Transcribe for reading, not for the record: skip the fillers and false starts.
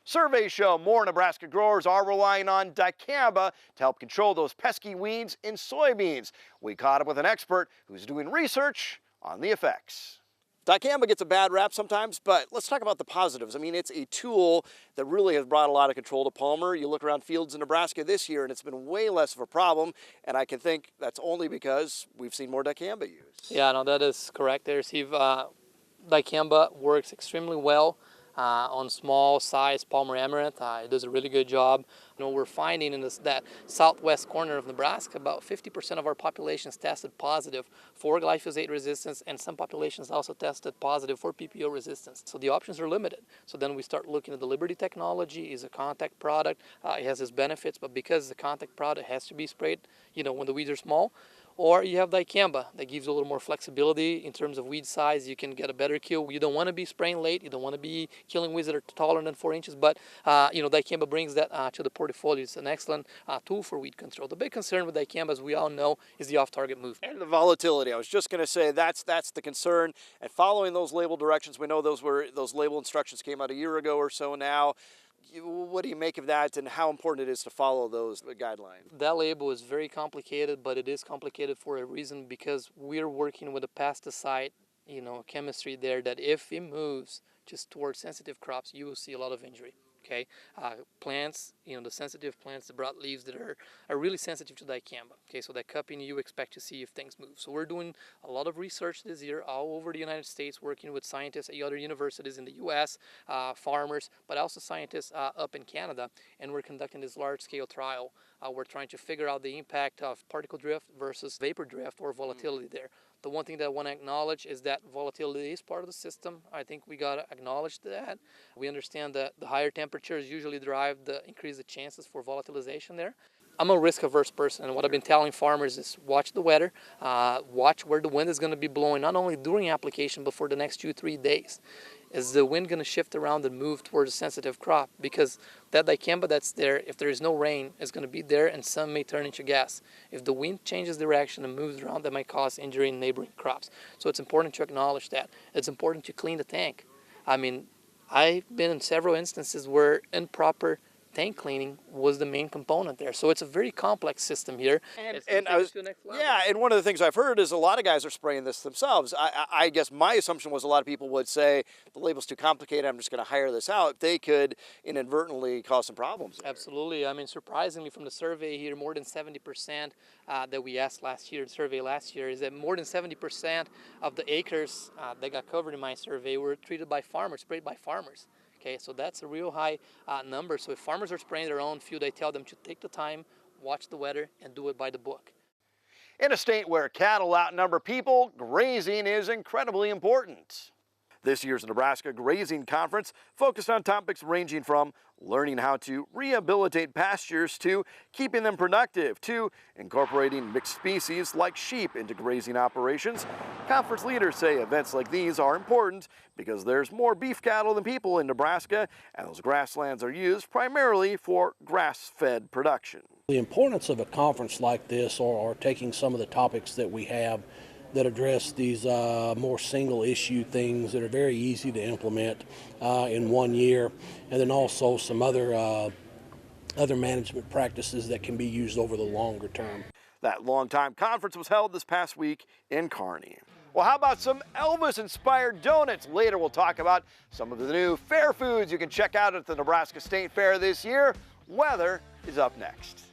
Surveys show more Nebraska growers are relying on dicamba to help control those pesky weeds in soybeans. We caught up with an expert who's doing research on the effects. Dicamba gets a bad rap sometimes, but let's talk about the positives. I mean, it's a tool that really has brought a lot of control to Palmer. You look around fields in Nebraska this year, and it's been way less of a problem, and I can think that's only because we've seen more dicamba used. Yeah, no, that is correct there, Steve. Dicamba works extremely well on small size Palmer amaranth. It does a really good job. You know, we're finding in that southwest corner of Nebraska, about 50% of our populations tested positive for glyphosate resistance, and some populations also tested positive for PPO resistance. So the options are limited. So then we start looking at the Liberty technology. Is a contact product. It has its benefits, but because the contact product has to be sprayed, you know, when the weeds are small. Or you have dicamba that gives you a little more flexibility in terms of weed size. You can get a better kill. You don't want to be spraying late. You don't want to be killing weeds that are taller than 4 inches. But you know, dicamba brings that to the portfolio. It's an excellent tool for weed control. The big concern with dicamba, as we all know, is the off-target movement And the volatility. I was just going to say that's the concern. And following those label directions, we know those label instructions came out a year ago or so now. What do you make of that, and how important it is to follow those guidelines? That label is very complicated, but it is complicated for a reason, because we're working with a pesticide, you know, chemistry there that if it moves just towards sensitive crops, you will see a lot of injury. Okay, plants, you know, the sensitive plants, the broadleaves that are really sensitive to dicamba. Okay, so that cupping you expect to see if things move. So we're doing a lot of research this year all over the United States, working with scientists at other universities in the U.S., farmers, but also scientists up in Canada, and we're conducting this large-scale trial. We're trying to figure out the impact of particle drift versus vapor drift or volatility there. The one thing that I want to acknowledge is that volatility is part of the system. I think we got to acknowledge that. We understand that the higher temperatures usually increase the chances for volatilization there. I'm a risk-averse person, and what I've been telling farmers is watch the weather, watch where the wind is going to be blowing, not only during application, but for the next 2-3 days. Is the wind going to shift around and move towards a sensitive crop? Because that dicamba that's there, if there is no rain, is going to be there, and some may turn into gas. If the wind changes direction and moves around, that might cause injury in neighboring crops. So it's important to acknowledge that. It's important to clean the tank. I mean, I've been in several instances where improper tank cleaning was the main component there. So it's a very complex system here. And one of the things I've heard is a lot of guys are spraying this themselves. I guess my assumption was a lot of people would say the label's too complicated, I'm just going to hire this out. They could inadvertently cause some problems there. Absolutely. I mean, surprisingly, from the survey here, more than 70% that we asked last year, the survey last year, is that more than 70% of the acres that got covered in my survey were treated by farmers, sprayed by farmers. Okay, so that's a real high number. So if farmers are spraying their own field, I tell them to take the time, watch the weather, and do it by the book. In a state where cattle outnumber people, grazing is incredibly important. This year's Nebraska Grazing Conference focused on topics ranging from learning how to rehabilitate pastures to keeping them productive to incorporating mixed species like sheep into grazing operations. Conference leaders say events like these are important because there's more beef cattle than people in Nebraska, and those grasslands are used primarily for grass-fed production. The importance of a conference like this, or taking some of the topics that we have that address these more single issue things that are very easy to implement in 1 year, and then also some other management practices that can be used over the longer term. That long-time conference was held this past week in Kearney. Well, how about some Elvis-inspired donuts? Later we'll talk about some of the new fair foods you can check out at the Nebraska State Fair this year. Weather is up next.